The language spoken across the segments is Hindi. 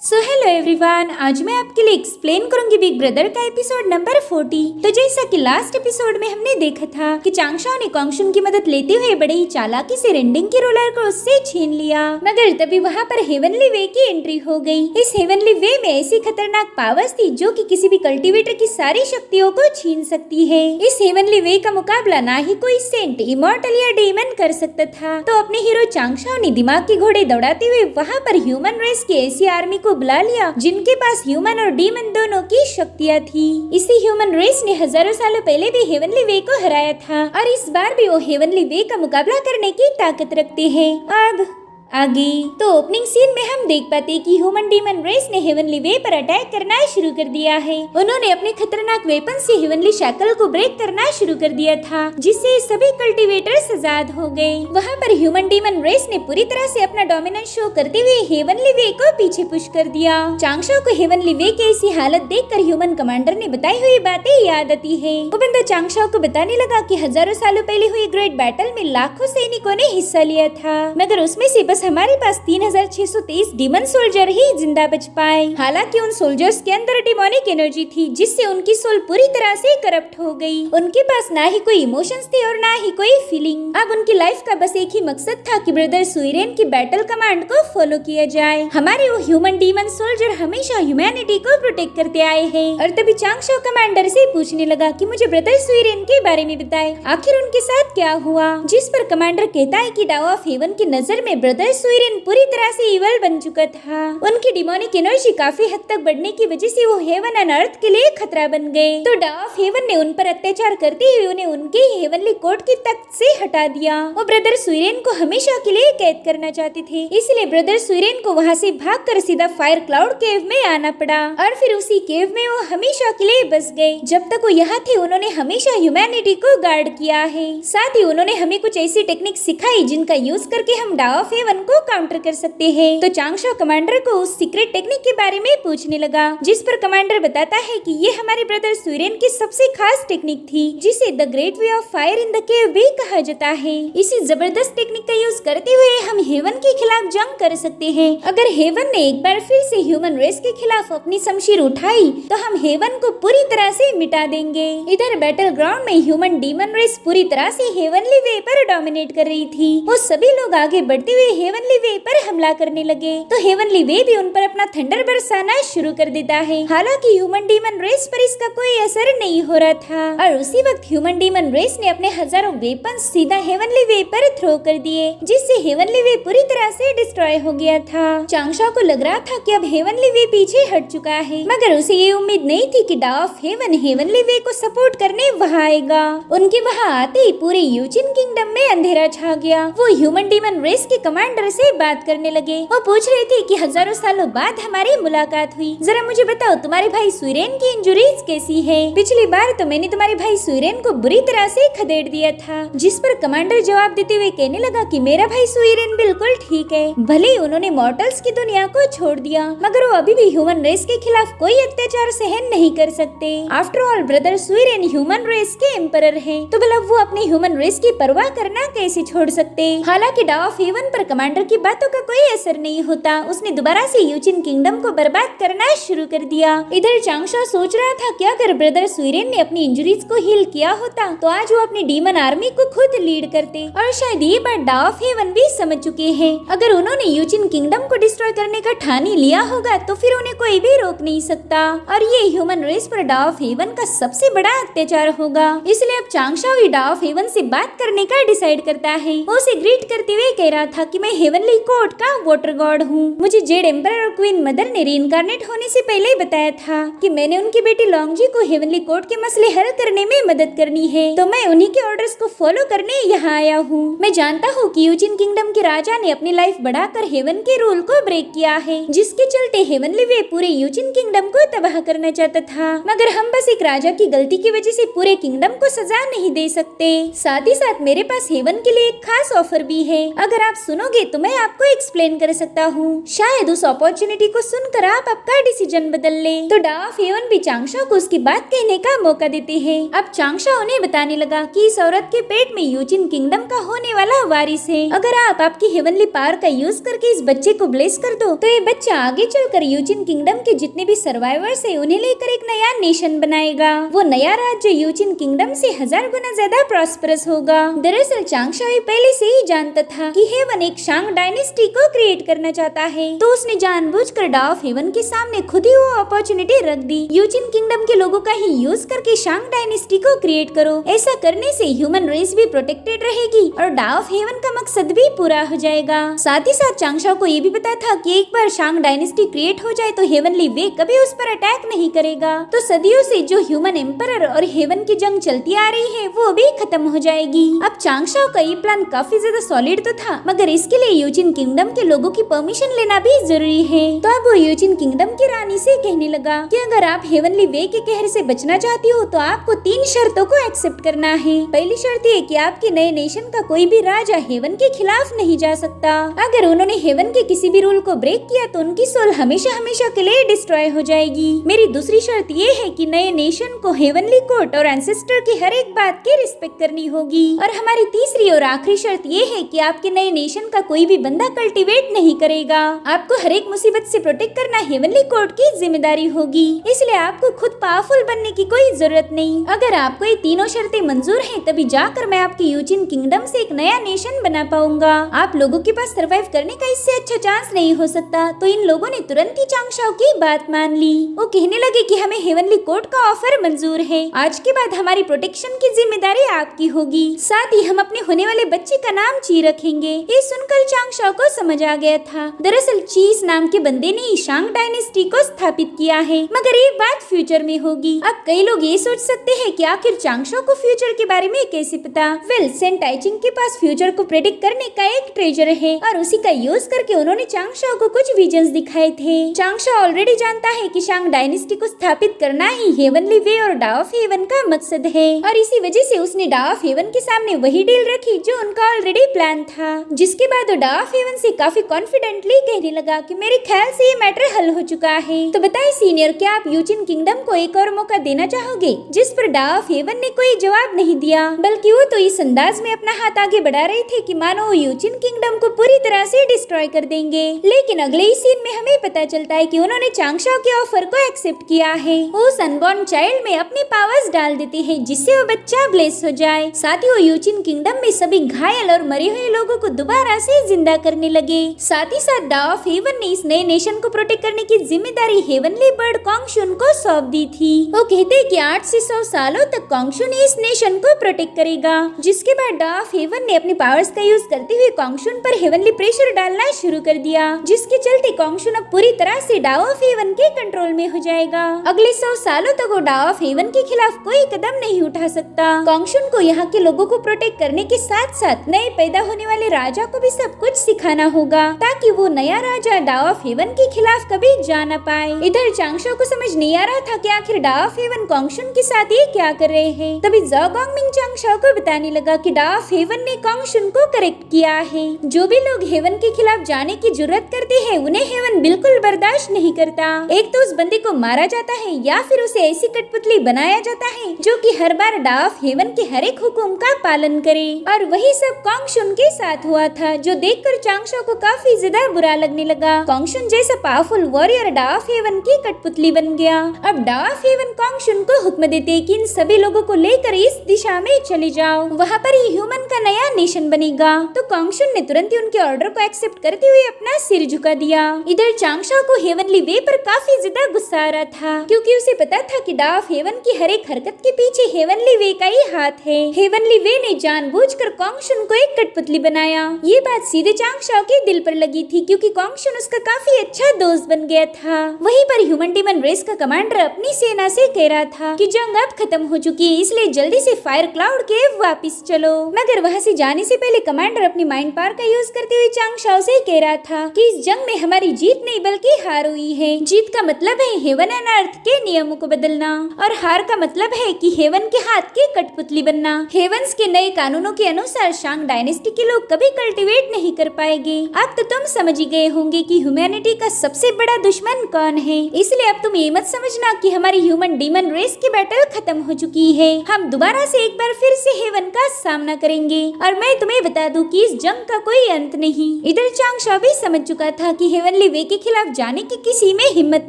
सो हेलो एवरीवन, आज मैं आपके लिए एक्सप्लेन करूंगी बिग ब्रदर का एपिसोड नंबर 40। तो जैसा कि लास्ट एपिसोड में हमने देखा था कि चांगशाओ ने कॉन्गशुन की मदद लेते हुए बड़े ही चालाकी से रेंडिंग के रोलर को उससे छीन लिया, मगर तभी वहाँ पर हेवनली वे की एंट्री हो गई। इस हेवनली वे में ऐसी खतरनाक पावर्स थी जो कि किसी भी कल्टीवेटर की सारी शक्तियों को छीन सकती है। इस हेवनली वे का मुकाबला ना ही कोई सेंट, इमॉर्टल या डीमन कर सकता था। तो अपने हीरो चांगशाओ ने दिमाग के घोड़े दौड़ाते हुए वहाँ पर ह्यूमन रेस की ऐसी आर्मी को बुला लिया जिनके पास ह्यूमन और डीमन दोनों की शक्तियाँ थी। इसी ह्यूमन रेस ने हजारों सालों पहले भी हेवनली वे को हराया था और इस बार भी वो हेवनली वे का मुकाबला करने की ताकत रखते हैं। अब आगे तो ओपनिंग सीन में हम देख पाते हैं कि ह्यूमन डीमन रेस ने हेवनली वे पर अटैक करना शुरू कर दिया है। उन्होंने अपने खतरनाक वेपन से हेवनली शैकल को ब्रेक करना शुरू कर दिया था, जिससे सभी कल्टीवेटर्स आजाद हो गए। वहाँ पर ह्यूमन डीमन रेस ने पूरी तरह से अपना डोमिनेंस शो करते हुए हेवनली वे को पीछे पुश कर दिया। चांगशाओ को हेवनली वे की ऐसी हालत देखकर ह्यूमन कमांडर ने बताई हुई बातें याद आती है। वो बंदा चांगशाओ को बताने लगा कि हजारों सालों पहले हुई ग्रेट बैटल में लाखों सैनिकों ने हिस्सा लिया था, मगर उसमें से बस हमारे पास 3623 डीमन सोल्जर ही जिंदा बच पाए। हालांकि उन सोल्जर्स के अंदर डिमोनिक एनर्जी थी जिससे उनकी सोल पूरी तरह से करप्ट हो गई। उनके पास ना ही कोई इमोशंस थे और ना ही कोई फीलिंग। अब उनकी लाइफ का बस एक ही मकसद था कि ब्रदर सुइरेन की बैटल कमांड को फॉलो किया जाए। हमारे वो ह्यूमन डीमन सोल्जर हमेशा ह्यूमैनिटी को प्रोटेक्ट करते आए हैं। और तभी चांगशाओ कमांडर से पूछने लगा कि मुझे ब्रदर सुइरेन के बारे में बताए, आखिर उनके साथ क्या हुआ। जिस पर कमांडर कहता है कि डाओ ऑफ हेवन की नजर में ब्रदर सुइरेन पूरी तरह से इवल बन चुका था। उनकी डिमोनिक एनर्जी काफी हद तक बढ़ने की वजह से वो हेवन एंड अर्थ के लिए खतरा बन गए। तो डाओ ऑफ हेवन ने उन पर अत्याचार करते हुए उन्हें उनके हेवनली कोर्ट की तख्त से हटा दिया। वो ब्रदर सुइरेन को हमेशा के लिए कैद करना चाहते थे, इसलिए ब्रदर सुइरेन को वहाँ से भागकर सीधा फायर क्लाउड केव में आना पड़ा और फिर उसी केव में वो हमेशा के लिए बस गए। जब तक वो यहाँ थे उन्होंने हमेशा ह्यूमैनिटी को गार्ड किया है। साथ ही उन्होंने हमें कुछ ऐसी टेक्निक सिखाई जिनका यूज करके हम डाओ ऑफ हेवन को काउंटर कर सकते हैं। तो चांगशाओ कमांडर को उस सीक्रेट टेक्निक के बारे में पूछने लगा, जिस पर कमांडर बताता है कि ये हमारे ब्रदर सुइरेन की सबसे खास टेक्निक थी जिसे the great way of fire in the cave भी कहा जाता है। इसी जबरदस्त टेक्निक का यूज करते हुए हम हेवन के खिलाफ जंग कर सकते हैं। अगर हेवन ने एक बार फिर से ह्यूमन रेस के खिलाफ अपनी शमशीर उठाई तो हम हेवन को पूरी तरह से मिटा देंगे। इधर बैटल ग्राउंड में ह्यूमन डीमन रेस पूरी तरह से हेवनली वे पर डोमिनेट कर रही थी। वो सभी लोग आगे बढ़ते हुए हेवनली वे पर हमला करने लगे तो हेवनली वे भी उन पर अपना थंडर बरसाना शुरू कर देता है। हालांकि ह्यूमन डीमन रेस पर इसका कोई असर नहीं हो रहा था और उसी वक्त ह्यूमन डीमन रेस ने अपने हजारों वेपन सीधा हेवनली वे पर थ्रो कर दिए, जिससे हेवनली वे पूरी तरह से डिस्ट्रॉय हो गया था। चांगशाओ को लग रहा था कि अब हेवनली वे पीछे हट चुका है, मगर उसे ये उम्मीद नहीं थी कि डाओ ऑफ हेवन हेवनली वे को सपोर्ट करने वहाँ आएगा। उनके वहाँ आते ही पूरे यूचिन किंगडम में अंधेरा छा गया। वो ह्यूमन डीमन रेस के कमांडर से बात करने लगे। वो पूछ रहे थे कि हजारों सालों बाद हमारी मुलाकात हुई, जरा मुझे बताओ तुम्हारे भाई सुइरेन की इंजुरीज कैसी है। पिछली बार तो मैंने तुम्हारे भाई सुइरेन को बुरी तरह से खदेड़ दिया था। जिस पर कमांडर जवाब देते हुए कहने लगा कि मेरा भाई सुइरेन बिल्कुल ठीक है, भले ही उन्होंने मॉर्टल्स की दुनिया को छोड़ दिया मगर वो अभी भी ह्यूमन रेस के खिलाफ कोई अत्याचार सहन नहीं कर सकते। After all brother Suiren human race के एम्परर है, तो भला वो अपने ह्यूमन रेस की परवाह करना कैसे छोड़ सकते। हालांकि डाओ ऑफ हेवन पर कमांडर की बातों का कोई असर नहीं होता। उसने दोबारा से यूचिन किंगडम को बर्बाद करना शुरू कर दिया। इधर चांगशाओ सोच रहा था कि अगर ब्रदर सुइरेन ने अपनी इंजरीज को हील किया होता तो आज वो अपनी डीमन आर्मी को खुद लीड करते और शायद ये बात डाओ ऑफ हेवन भी समझ चुके हैं। अगर उन्होंने यूचिन किंगडम को डिस्ट्रॉय करने का ठान ही लिया होगा तो फिर उन्हें कोई भी रोक नहीं सकता और ये ह्यूमन रेस पर डाओ ऑफ हेवन का सबसे बड़ा अत्याचार होगा। इसलिए अब चांगशाओ ही डाओ ऑफ हेवन से बात करने का डिसाइड करता है। वो उसे ग्रीट करते हुए कह रहा था कि मैं हेवनली कोर्ट का वाटर गॉड हूँ। मुझे जेड एम्परर और क्वीन मदर ने रीइंकार्नेट होने से पहले ही बताया था कि मैंने उनकी बेटी लॉन्गजी को हेवनली कोर्ट के मसले हल करने में मदद करनी है, तो मैं उन्हीं के ऑर्डर्स को फॉलो करने यहाँ आया हूँ। मैं जानता हूँ कि यूचिन किंगडम के राजा ने अपनी लाइफ बढ़ाकर हेवन के रूल को ब्रेक किया है, जिसके चलते हेवनली वे पूरे यूचिन किंगडम को तबाह करना चाहता था, मगर हम बस एक राजा की गलती की वजह से पूरे किंगडम को सजा नहीं दे सकते। साथ ही साथ मेरे पास हेवन के लिए एक खास ऑफर भी है। अगर आप सुनोगे तो मैं आपको एक्सप्लेन कर सकता हूँ। शायद उस अपॉर्चुनिटी को सुनकर आप आपका डिसीजन बदल ले। तो डा ऑफ हेवन भी चांगशाओ को उसकी बात कहने का मौका देते हैं। अब चांगशाओ उन्हें बताने लगा कि इस औरत के पेट में यूजिन किंगडम का होने वाला वारिस है। अगर आप आपकी हेवनली पावर का यूज करके इस बच्चे को ब्लेस कर दो तो ये बच्चा आगे चलकर यूजिन किंगडम के जितने भी सर्वाइवर्स है उन्हें लेकर एक नया नेशन बनाएगा। वो नया राज्य यूजिन किंगडम से 1000 गुना ज्यादा प्रॉस्परस होगा। दरअसल चांगशाओ पहले से ही जानता था कि हेवन एक शांग डायनेस्टी को क्रिएट करना चाहता है, तो उसने जानबूझकर डा ऑफ हेवन के सामने खुद ही वो अपॉर्चुनिटी रख दी। यूजिन किंगडम के लोगों का ही यूज करके शांग डायनेस्टी को क्रिएट करो। ऐसा करने से ह्यूमन रेस भी प्रोटेक्टेड रहेगी और डा ऑफ हेवन का मकसद भी पूरा हो जाएगा। साथ ही साथ चांगशाओ को ये भी पता था कि एक बार शांग डायनेस्टी क्रिएट हो जाए तो हेवनली वे कभी उस पर अटैक नहीं करेगा। तो सदियों से जो ह्यूमन एम्परर और हेवन की जंग चलती आ रही है वो भी खत्म हो जाएगी। अब चांगशाओ का ये प्लान काफी ज्यादा सॉलिड तो था, मगर इसके लिए यूजिन किंगडम के लोगों की परमिशन लेना भी जरूरी है। तो अब वो यूजिन किंगडम की रानी से कहने लगा कि अगर आप हेवनली वे के कहर से बचना चाहती हो तो आपको 3 शर्तों को एक्सेप्ट करना है। पहली शर्त ये कि आपके नए नेशन का कोई भी राजा हेवन के खिलाफ नहीं जा सकता। अगर उन्होंने हेवन के किसी भी रूल को ब्रेक किया तो उनकी सोल हमेशा हमेशा के लिए डिस्ट्रॉय हो जाएगी। मेरी दूसरी शर्त ये है कि नए नेशन को हेवनली कोर्ट और एंसेस्टर की हर एक बात की रिस्पेक्ट करनी होगी। और हमारी तीसरी और आखिरी शर्त ये है कि आपके नए नेशन का कोई भी बंदा कल्टीवेट नहीं करेगा। आपको हर एक मुसीबत से प्रोटेक्ट करना हेवनली कोर्ट की जिम्मेदारी होगी, इसलिए आपको खुद पावरफुल बनने की कोई जरूरत नहीं। अगर आपको ये तीनों शर्तें मंजूर हैं, तभी जाकर मैं आपके यूजिन किंगडम से एक नया नेशन बना पाऊंगा। आप लोगों के पास सरवाइव करने का इससे अच्छा चांस नहीं हो सकता। तो इन लोगों ने तुरंत ही चांगशाओ की बात मान ली। वो कहने लगे कि हमें हेवनली कोर्ट का ऑफर मंजूर है। आज के बाद हमारी प्रोटेक्शन की जिम्मेदारी आपकी होगी, साथ ही हम अपने होने वाले बच्चे का नाम ची रखेंगे। ये सुनकर चांगशाओ को समझ आ गया था। दरअसल चीस नाम के बंदे ने शांग डायनेस्टी को स्थापित किया है, मगर ये बात फ्यूचर में होगी। अब कई लोग ये सोच सकते हैं कि आखिर चांगशाओ को फ्यूचर के बारे में कैसे पता। वेल, सेंट टाइचिंग के पास फ्यूचर को प्रेडिक्ट करने का एक ट्रेजर है और उसी का यूज करके उन्होंने चांगशाओ को कुछ विजन्स दिखाए थे। चांगशाओ ऑलरेडी जानता है कि शांग डायनेस्टी को स्थापित करना ही हेवनली वे और डा ऑफ हेवन का मकसद है, और इसी वजह से उसने डा ऑफ हेवन के सामने वही डील रखी जो उनका ऑलरेडी प्लान था। जिसके बाद वो डा ऑफ हेवन से काफी कॉन्फिडेंटली कहने लगा कि मेरे ख्याल से ये मैटर हल हो चुका है। तो बताइए सीनियर, क्या आप यूजिन किंगडम को एक और मौका देना चाहोगे? जिस पर डा ऑफ हेवन ने कोई जवाब नहीं दिया, बल्कि वो तो इस अंदाज में अपना हाथ आगे बढ़ा रहे थे कि मानो वो यूजिन किंगडम को पूरी तरह से डिस्ट्रॉय कर देंगे। लेकिन अगले ही सीन में हमें पता चलता है कि उन्होंने चांगशाओ के ऑफर को एक्सेप्ट किया है। वो अनबॉर्न चाइल्ड में अपनी पावर्स डाल देते हैं जिससे वो बच्चा ब्लेस हो जाए। साथ ही वो यूजिन किंगडम में सभी घायल और मरे हुए लोगों को दोबारा से जिंदा करने लगे। साथ ही साथ डा ऑफ हेवन ने इस नए नेशन को प्रोटेक्ट करने की जिम्मेदारी हेवनली बर्ड कॉन्गशुन को सौंप दी थी। वो कहते हैं कि 8 से 100 सालों तक कॉन्गशुन इस नेशन को प्रोटेक्ट करेगा। जिसके बाद डा ऑफ हेवन ने अपनी पावर्स का यूज करते हुए कॉन्गशुन पर हेवनली प्रेशर डालना शुरू कर दिया, जिसके चलते कॉन्गशुन अब पूरी तरह से डा ऑफ हेवन के कंट्रोल में हो जाएगा। अगले 100 सालों तक वो डा ऑफ हेवन के खिलाफ कोई कदम नहीं उठा सकता। कॉन्गशुन को यहाँ के लोगों को प्रोटेक्ट करने के साथ साथ नए पैदा होने वाले राजा को भी सब कुछ सिखाना होगा, ताकि वो नया राजा डा ऑफ हेवन के खिलाफ कभी जा न पाए। इधर चांगशाओ को समझ नहीं आ रहा था कि आखिर डा ऑफ हेवन कॉन्गशुन के साथ ये क्या कर रहे हैं। तभी ज़ाओ गॉन्गमिंग चांगशाओ को बताने लगा कि डा ऑफ हेवन ने कॉन्गशुन को करेक्ट किया है। जो भी लोग हेवन के खिलाफ जाने की जुर्रत करते हैं उन्हें हेवन बिल्कुल बर्दाश्त नहीं करता। एक तो उस बंदे को मारा जाता है या फिर उसे ऐसी कठपुतली बनाया जाता है जो कि हर बार डा ऑफ हेवन के हर एक हुक्म का पालन करे। और वही सब कॉन्गशुन के साथ हुआ था, जो देखकर चांगशाओ को काफी ज्यादा बुरा लगने लगा। कॉन्गशुन जैसा पावरफुल वॉरियर डा ऑफ हेवन की कठपुतली बन गया। अब डा ऑफ हेवन कॉन्गशुन को हुक्म देते कि इन सभी लोगों को लेकर इस दिशा में चले जाओ, वहाँ पर ही ह्यूमन का नया नेशन बनेगा। तो कॉन्गशुन ने तुरंत ही उनके ऑर्डर को एक्सेप्ट करते हुए अपना सिर झुका दिया। इधर चांगशाओ को हेवनली वे पर काफी ज्यादा गुस्सा आ रहा था, क्योंकि उसे पता था कि डा ऑफ हेवन की हर एक हरकत के पीछे हेवनली वे का ही हाथ है। हेवनली वे ने जानबूझकर कॉन्गशुन को एक कठपुतली बनाया। ये बात सीधे चांगशाओ के दिल पर लगी थी, क्योंकि कॉन्गशुन उसका काफी अच्छा दोस्त बन गया था। वहीं पर ह्यूमन डीमन रेस का कमांडर अपनी सेना से कह रहा था कि जंग अब खत्म हो चुकी है, इसलिए जल्दी से फायर क्लाउड केव वापस चलो। मगर वहाँ से जाने से पहले कमांडर अपनी माइंड पावर का यूज करते हुए चांगशाओ से कह रहा था कि इस जंग में हमारी जीत नहीं बल्कि हार हुई है। जीत का मतलब है हेवन एंड अर्थ के नियमों को बदलना, और हार का मतलब है कि हेवन के हाथ की कठपुतली बनना। हेवंस के नए कानूनों के अनुसार शांग डायनेस्टी के लोग कभी कल्टीवेट कल्टिवेट नहीं कर पाएंगे। अब तो तुम समझ ही गए होंगे कि ह्यूमैनिटी का सबसे बड़ा दुश्मन कौन है। इसलिए अब तुम ये मत समझना कि हमारी ह्यूमन डीमन रेस की बैटल खत्म हो चुकी है। हम दोबारा से एक बार फिर से हेवन का सामना करेंगे और मैं तुम्हें बता दूं कि इस जंग का कोई अंत नहीं। इधर चांगशा भी समझ चुका था कि हेवनली वे के खिलाफ जाने की किसी में हिम्मत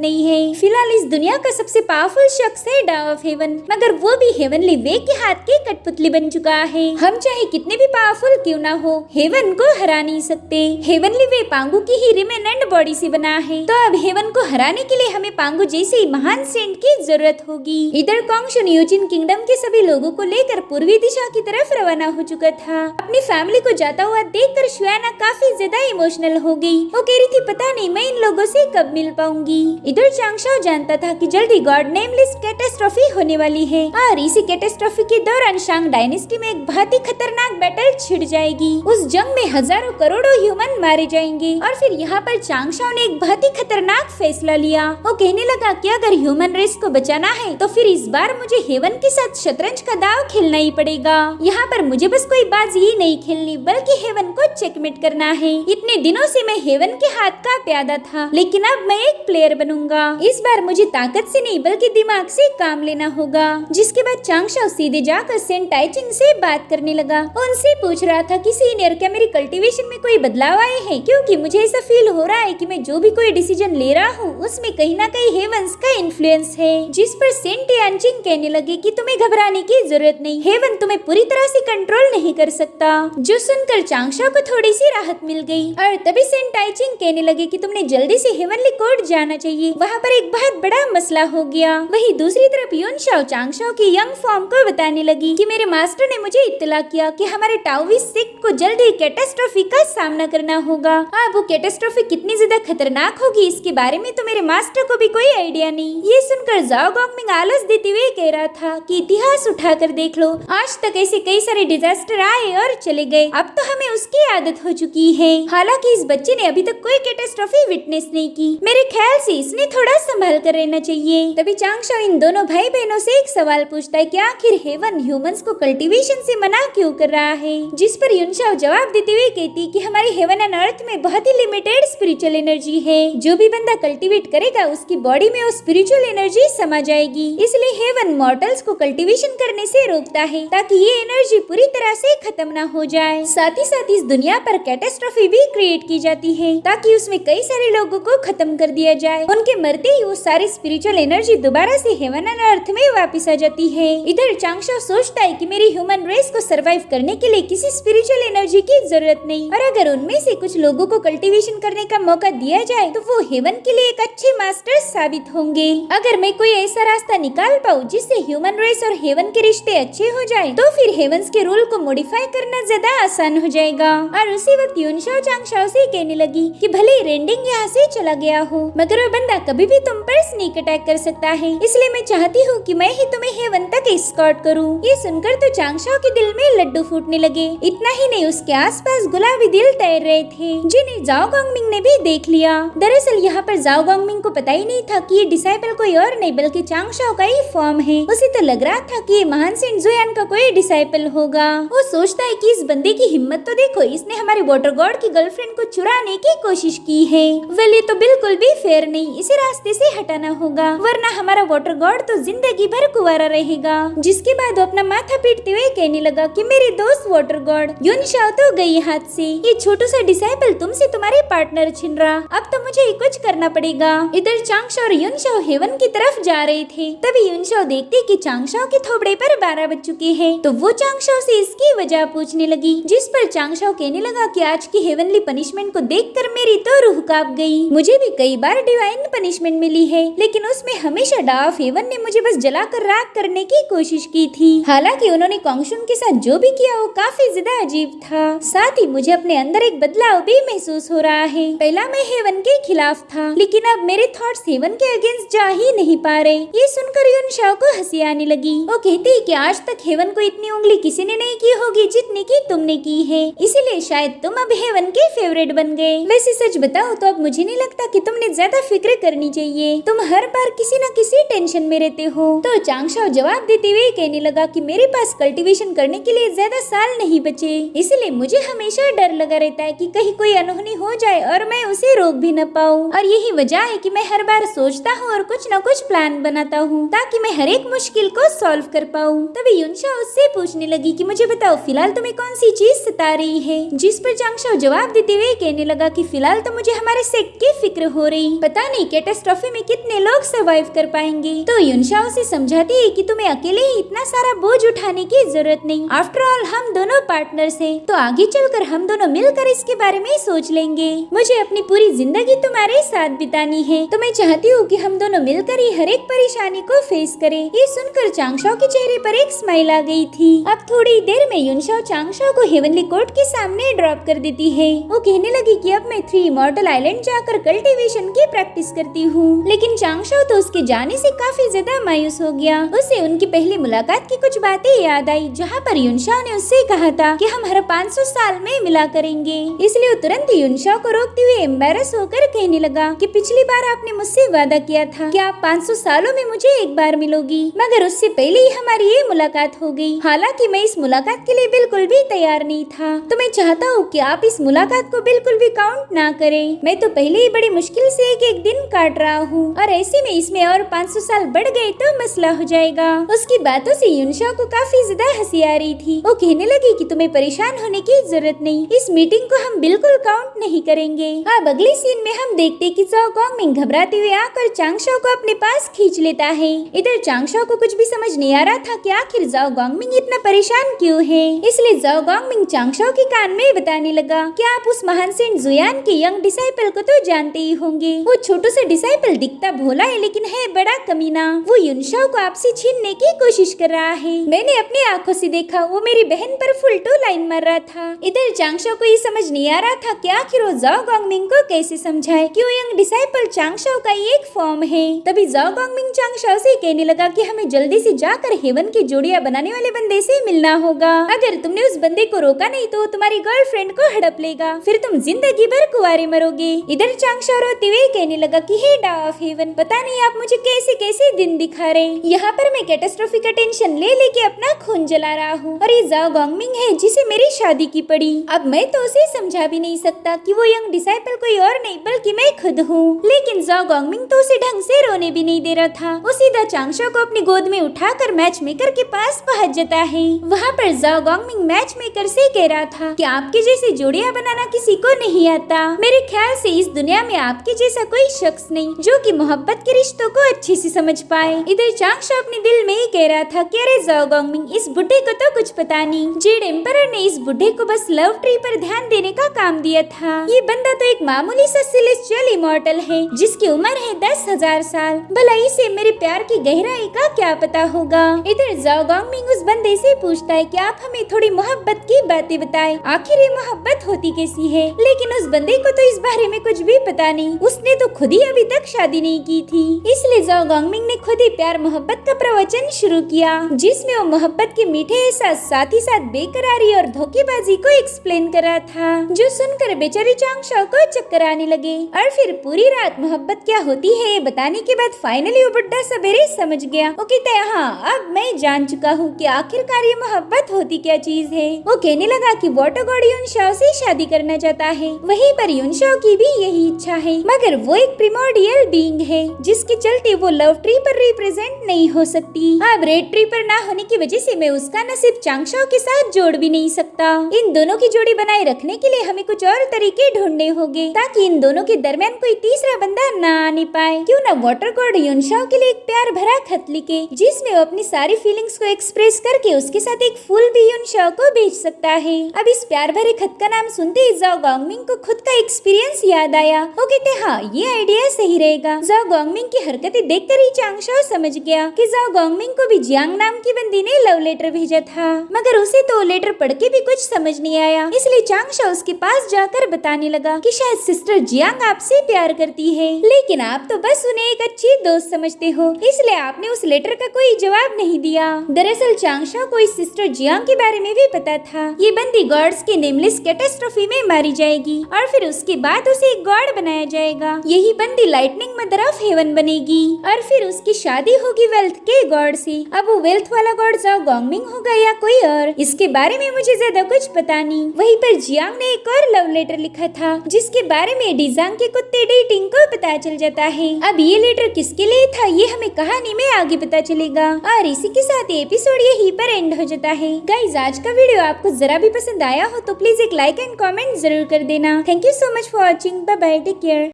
नहीं है। फिलहाल इस दुनिया का सबसे पावरफुल शख्स है डाव ऑफ हेवन, मगर वो भी हेवनली वे के हाथ की कठपुतली बन चुका है। हम चाहे कितने भी पावरफुल क्यों ना हो, हेवन को हरा नहीं सकते। हेवनली वे पांगु की ही रिमेनेंट बॉडी से बना है, तो अब हेवन को हराने के लिए हमें पांगु जैसे महान सेंट की जरूरत होगी। इधर कॉन्गशुन यूजिन किंगडम के सभी लोगों को लेकर पूर्वी दिशा की तरफ रवाना हो चुका था। अपनी फैमिली को जाता हुआ देखकर शुयाना काफी ज्यादा इमोशनल हो गई। वो कह रही थी पता नहीं मैं इन लोगों से कब मिल पाऊंगी। इधर चांगशाओ जानता था कि जल्दी गॉड नेमलेस कैटास्ट्रॉफी होने वाली है और इसी कैटास्ट्रॉफी के दौरान शांग डायनेस्टी में एक बहुत ही खतरनाक बैटल छिड़ जाएगी। उस जंग में हजारों करोड़ों ह्यूमन मारे जाएंगे और फिर यहाँ पर चांगशाओ ने एक बहुत ही खतरनाक फैसला लिया। वो कहने लगा कि अगर ह्यूमन रेस को बचाना है तो फिर इस बार मुझे हेवन के साथ शतरंज का दाव खेलना ही पड़ेगा। यहाँ पर मुझे बस कोई बाजी ही नहीं खेलनी बल्कि हेवन को चेकमेट करना है। इतने दिनों से मैं हेवन के हाथ का प्यादा था, लेकिन अब मैं एक प्लेयर बनूंगा। इस बार मुझे ताकत से नहीं बल्कि दिमाग से काम लेना होगा। जिसके बाद चांगशाओ सीधे जाकर सेंट टाइचिंग से बात करने लगा। उनसे पूछ रहा था कि सीनियर क्या मेरी कल्टीवेशन में कोई बदलाव आए हैं, क्योंकि मुझे ऐसा फील हो रहा है कि मैं जो भी कोई डिसीजन ले रहा हूँ उसमें कहीं ना कहीं हेवंस का इन्फ्लुएंस है। जिस पर सेंट टाइचिंग कहने लगे कि तुम्हें घबराने की जरूरत नहीं, हेवन तुम्हें पूरी तरह से कंट्रोल नहीं कर सकता। जो सुनकर चांगशाओ को थोड़ी सी राहत मिल गई और तभी सेंट टाइचिंग कहने लगे कि तुमने जल्दी से हेवनली कोर्ट जाना चाहिए, वहाँ पर एक बहुत बड़ा मसला हो गया। वही दूसरी तरफ युनशाओ चांगशाओ की यंग फॉर्म को बताने लगी कि मेरे मास्टर ने मुझे इत्तला किया कि हमारे टाओविस सेक्ट को जल्दी कैटास्ट्रॉफी का सामना करना होगा। अब वो कैटास्ट्रॉफी कितनी ज्यादा खतरनाक होगी इसके बारे में तो मेरे मास्टर को भी कोई आइडिया नहीं। ये सुनकर जाओ गॉन्गमिंग आलस देते हुए कह रहा था कि इतिहास उठाकर देख लो, आज तक ऐसे कई सारे डिजास्टर आए और चले गए, अब तो हमें उसकी आदत हो चुकी है। हालांकि इस बच्चे ने अभी तक कोई कैटास्ट्रॉफी विटनेस नहीं की, मेरे ख्याल से इसने थोड़ा संभाल कर रहना चाहिए। तभी चांगशाओ इन दोनों भाई बहनों से एक सवाल पूछता है कि आखिर हेवन ह्यूमंस को कल्टीवेशन से मना क्यों कर रहा है। जिस पर युनशाओ जवाब देते हुए कहती कि हमारे हेवन एंड अर्थ में बहुत ही लिमिटेड स्पिरिचुअल एनर्जी है, जो भी बंदा कल्टीवेट करेगा उसकी बॉडी में वो स्पिरिचुअल एनर्जी समा जाएगी। इसलिए हेवन मॉर्टल्स को कल्टीवेशन करने से रोकता है ताकि ये एनर्जी पूरी तरह से खत्म ना हो जाए। साथ ही साथ इस दुनिया पर कैटास्ट्रॉफी भी क्रिएट की जाती है ताकि उसमें कई सारे लोगों को खत्म कर दिया जाए। उनके मरते ही वो सारी स्पिरिचुअल एनर्जी दोबारा से हेवन एंड अर्थ में वापस आ जाती है। इधर चांगशाओ सोचता है कि मेरी ह्यूमन रेस को सरवाइव करने के लिए किसी स्पिरिचुअल एनर्जी की जरूरत नहीं, और अगर उनमें से कुछ लोगों को कल्टीवेशन करने का मौका दिया जाए तो वो हेवन के लिए एक अच्छे मास्टर साबित होंगे। अगर मैं कोई ऐसा रास्ता निकाल पाऊँ जिससे ह्यूमन रेस और हेवन के रिश्ते अच्छे हो जाए तो फिर हेवंस के रूल को मॉडिफाई करना ज्यादा आसान हो जाएगा। और उसी वक्त युनशाओ चांगशाओ से कहने लगी कि भले रेंडिंग यहाँ से चला गया हो, मगर वो बंदा कभी भी तुम पर स्नीक अटैक कर सकता है, इसलिए मैं चाहती हूँ कि मैं ही तुम्हें हेवन तक एस्कॉर्ट करूँ। ये सुनकर तो चांगशाओ के दिल में लड्डू फूटने लगे। इतना ही नहीं, उसके आसपास गुलाबी दिल तैर रहे थे जिन्हें जाओ गॉन्गमिंग ने भी देख लिया। दरअसल यहाँ पर जाओ गॉन्गमिंग को पता ही नहीं था कि ये डिसाइपल कोई और नहीं बल्कि चांगशाओ का ही फॉर्म है। उसे तो लग रहा था कि ये महान सेंट जुयान का कोई डिसाइपल होगा। वो सोचता है कि इस बंदे की हिम्मत तो देखो, इसने हमारे वाटर गॉड की गर्लफ्रेंड को चुराने की कोशिश की है। वेल ये तो बिल्कुल भी फेयर नहीं, इसे रास्ते से हटाना होगा वरना हमारा वाटर गॉड तो जिंदगी भर कुंवारा रहेगा। जिसके बाद वो अपना माथा पीटते हुए कहने लगा कि मेरे दोस्त वाटर गॉड, युनशाओ तो गई हाथ से, ये छोटू सा डिसाइपल तुमसे तुम्हारे पार्टनर छिन रहा, अब तो मुझे ही कुछ करना पड़ेगा। इधर चांगशाओ और युनशाओ हेवन की तरफ जा रहे थे, तभी युनशाओ देखती कि चांगशाओ के थोबड़े पर 12 बज चुके हैं, तो वो चांगशाओ से इसकी वजह पूछने लगी। जिस पर चांगशाओ कहने लगा कि आज की हेवनली पनिशमेंट को देखकर मेरी तो रूह कांप गई। मुझे भी कई बार डिवाइन पनिशमेंट मिली है, लेकिन उसमें हमेशा डा ऑफ हेवन ने मुझे बस जलाकर राख करने की कोशिश की थी। हालांकि उन्होंने कॉन्गशुन के साथ जो भी किया वो काफी ज्यादा अजीब था। साथ ही मुझे अपने अंदर एक बदलाव भी महसूस हो रहा है। पहला मैं हेवन के खिलाफ था, लेकिन अब मेरे थॉट्स हेवन के अगेंस्ट जा ही नहीं पा रहे। ये सुनकर युनशाओ को हंसी आने लगी। वो कहती है कि आज तक हेवन को इतनी उंगली किसी ने नहीं की होगी जितनी की तुमने की है, इसीलिए शायद तुम अब हेवन के फेवरेट बन गए। वैसे सच बताओ तो अब मुझे नहीं लगता कि तुमने ज्यादा फिक्र करनी चाहिए, तुम हर बार किसी न किसी टेंशन में रहते हो। तो चांगशाओ जवाब देते हुए कहने लगा कि मेरे पास कल्टीवेशन करने के लिए ज्यादा साल नहीं बचे, इसलिए मुझे हमेशा हमेशा डर लगा रहता है कि कहीं कोई अनहोनी हो जाए और मैं उसे रोक भी न पाऊँ। और यही वजह है कि मैं हर बार सोचता हूँ और कुछ न कुछ प्लान बनाता हूँ ताकि मैं हर एक मुश्किल को सॉल्व कर पाऊँ। तभी युनशाओ उससे पूछने लगी कि मुझे बताओ फिलहाल तुम्हें कौन सी चीज सता रही है। जिस पर चांगशाओ जवाब देते हुए कहने लगा कि फिलहाल तो मुझे हमारे सेक्ट की फिक्र हो रही, पता नहीं कैटास्ट्रॉफी में कितने लोग सर्वाइव कर पाएंगे। तो युनशाओ से समझाती है कि तुम्हें अकेले ही इतना सारा बोझ उठाने की जरूरत नहीं, आफ्टर ऑल हम दोनों पार्टनर्स हैं, तो आगे चलकर हम दोनों मिलकर इसके बारे में सोच लेंगे। मुझे अपनी पूरी जिंदगी तुम्हारे साथ बितानी है, तो मैं चाहती हूँ कि हम दोनों मिलकर ही हर एक परेशानी को फेस करें। ये सुनकर चांगशाओ के चेहरे पर एक स्माइल आ गई थी। अब थोड़ी देर में युनशाओ चांगशाओ को हेवनली कोर्ट के सामने ड्रॉप कर देती है। वो कहने लगी कि अब मैं 3 इमॉर्टल आइलैंड जाकर कल्टीवेशन की प्रैक्टिस करती हूँ। लेकिन चांगशाओ तो उसके जाने से काफी ज्यादा मायूस हो गया। उसे उनकी पहली मुलाकात की कुछ बातें याद आई, जहाँ पर युनशाओ ने उससे कहा था कि हम हर 500 साल में मिला करेंगे। इसलिए वो तुरंत युनशाओ को रोकते हुए एम्बैरस होकर कहने लगा कि पिछली बार आपने मुझसे वादा किया था कि आप 500 सालों में मुझे एक बार मिलोगी, मगर उससे पहले ही हमारी ये मुलाकात हो गई। हालांकि मैं इस मुलाकात के लिए बिल्कुल भी तैयार नहीं था, तो मैं चाहता हूँ कि आप इस मुलाकात को बिल्कुल भी काउंट ना करें। मैं तो पहले ही बड़ी मुश्किल से एक दिन काट रहा हूँ और ऐसे में इसमें और 500 साल बढ़ गए तो मसला हो जाएगा। उसकी बातों से युनशाओ को काफी ज्यादा हंसी आ रही थी। वो कहने लगी कि तुम्हें परेशान होने की जरूरत नहीं, इस मीटिंग को हम बिल्कुल काउंट नहीं करेंगे। अब अगले सीन में हम देखते कि ज़ाओ गॉन्गमिंग घबराते हुए आकर चांगशाओ को अपने पास खींच लेता है। इधर चांगशाओ को कुछ भी समझ नहीं आ रहा था कि आखिर ज़ाओ गॉन्गमिंग इतना परेशान क्यों है। इसलिए ज़ाओ गॉन्गमिंग चांगशाओ के कान में बताने लगा कि आप उस महान सेंट जुयान के यंग डिसाइपल को तो जानते ही होंगे। वो छोटू से डिसाइपल दिखता भोला है लेकिन है बड़ा कमीना। वो युनशाओ को आपसे छीनने की कोशिश कर रहा है। मैंने अपनी आंखों से देखा, वो मेरी बहन पर फुल टू लाइन मार रहा था। इधर चांगशाओ को ये समझ नहीं आ रहा था कि आखिर वो ज़ाओ गॉन्गमिंग को कैसे समझाए कि वो यंग डिसाइपल चांगशाओ का ही एक फॉर्म है। तभी ज़ाओ गॉन्गमिंग चांगशाओ से कहने लगा कि हमें जल्दी से जाकर हेवन की जोड़ियां बनाने वाले बंदे से मिलना होगा। अगर तुमने उस बंदे को रोका नहीं तो तुम्हारी गर्लफ्रेंड को हड़प लेगा, फिर तुम जिंदगी भर कुंवारे मरोगे। इधर चांगशाओ रोते हुए कहने लगा कि हे डा ऑफ हेवन, पता नहीं आप मुझे कैसे कैसे दिन दिखा रहे। यहाँ पर मैं कैटास्ट्रोफी का टेंशन ले लेके अपना खून जला रहा हूँ और ये ज़ाओ गॉन्गमिंग है जिसे मेरी शादी की पड़ी। अब मैं तो उसे समझा भी नहीं सकता कि वो यंग डिसाइपल कोई और नहीं बल्कि मैं खुद हूँ। लेकिन ज़ाओ गॉन्गमिंग तो उसे ढंग से रोने भी नहीं दे रहा था। वो सीधा चांगशाओ को अपनी गोद में उठाकर मैच मेकर के पास पहुँच जाता है। वहाँ पर ज़ाओ गॉन्गमिंग मैच मेकर से कह रहा था कि आपके जैसे जोड़ियां बनाना किसी को नहीं आता। मेरे ख्याल से इस दुनिया में आपके जैसा कोई शख्स नहीं जो कि मोहब्बत के रिश्तों को अच्छे से समझ पाए। इधर चांगशाओ अपने दिल में ही कह रहा था कि अरे ज़ाओ गॉन्गमिंग, इस बुढ़े को तो कुछ पता नहीं। जेड एम्परर ने इस बुढ़े को बस लव ट्री पर ध्यान देने का काम दिया था। ये बंदा तो एक मामूली सा सेलेस्टियल इमॉर्टल है जिसकी उम्र है 10,000 साल। भला इसे मेरे प्यार की गहराई का क्या पता होगा। इधर ज़ाओ गॉन्गमिंग उस बंदे से पूछता है कि आप हमें थोड़ी मोहब्बत की बातें बताएं, आखिर ये मोहब्बत होती कैसी है। लेकिन उस बंदे को तो इस बारे में कुछ भी पता नहीं, उसने तो खुद ही अभी तक शादी नहीं की थी। इसलिए ज़ाओ गॉन्गमिंग ने खुद ही प्यार मोहब्बत का प्रवचन शुरू किया जिसमें वो मोहब्बत के मीठे एहसास साथ ही साथ बेकरारी और धोखेबाजी को एक्सप्लेन कर रहा था, जो सुनकर बेचारी चांगशाओ को चक्कर आने लगे। और फिर पूरी रात मोहब्बत क्या होती है ये बताने के बाद फाइनली वो बुड्ढा सवेरे समझ गया। वो कहता है हाँ, अब मैं जान चुका हूँ कि आखिरकार ये मोहब्बत होती क्या चीज है। वो कहने लगा कि वाटर गॉड युनशाओ से शादी करना चाहता है, वहीं पर युनशाओ की भी यही इच्छा है, मगर वो एक प्रिमोर्डियल बीइंग है जिसके चलते वो लव ट्री पर रिप्रेजेंट नहीं हो सकती। अब रेड ट्री पर ना होने की वजह से मैं उसका नसीब चांगशाओ के साथ जोड़ भी नहीं सकता। इन दोनों की जोड़ी बनाए रखने के लिए हमें कुछ और तरीके ढूंढने होंगे ताकि इन दोनों के दरमियान कोई तीसरा बंदा ना आने पाए। क्यों ना वाटर गॉड युनशाओ के लिए एक प्यार भरा खत लिखे जिसमें वो अपनी सारी फीलिंग्स को एक्सप्रेस करके उसके साथ एक फूल भी युनशाओ को भेज सकता है। अब इस प्यार भरे खत का नाम सुनते ही ज़ाओ गॉन्गमिंग को खुद का एक्सपीरियंस याद आया। वो कहते हाँ, ये आइडिया सही रहेगा। ज़ाओ गॉन्गमिंग की हरकतें देखकर ही चांगशाओ समझ गया कि ज़ाओ गॉन्गमिंग को भी जियांग नाम की बंदी ने लव लेटर भेजा था, मगर उसे तो लेटर पढ़ के भी कुछ समझ नहीं आया। इसलिए चांगशाओ उसके पास जाकर बताने लगा कि शायद सिस्टर जियांग आपसे प्यार करती है, लेकिन आप तो बस उन्हें एक अच्छी दोस्त समझते हो, इसलिए आपने उस लेटर का कोई जवाब नहीं दिया। दरअसल चांगशाओ को इस सिस्टर जियांग के बारे में भी पता था। ये बंदी गॉड्स के नेमलेस कैटास्ट्रॉफी में मारी जाएगी और फिर उसके बाद उसे एक गॉड बनाया जाएगा। यही बंदी लाइटनिंग मदर ऑफ हेवन बनेगी और फिर उसकी शादी होगी वेल्थ के गॉड से। अब वो वेल्थ वाला गॉड ज़ाओ गॉन्गमिंग होगा या कोई और, इसके बारे में मुझे ज्यादा कुछ पता नहीं। वहीं पर जियांग ने एक और लव लेटर लिखा था जिसके बारे में डिजांग के कुत्ते डेटिंग को पता चल जाता है। अब ये लेटर किसके लिए था ये हमें कहानी में आगे पता चलेगा। और इसी के साथ ये एपिसोड यहीं पर एंड हो जाता है। गाइज आज का वीडियो आपको जरा भी पसंद आया हो तो प्लीज एक लाइक एंड कमेंट जरूर कर देना। Thank you so much for watching. Bye bye, take care.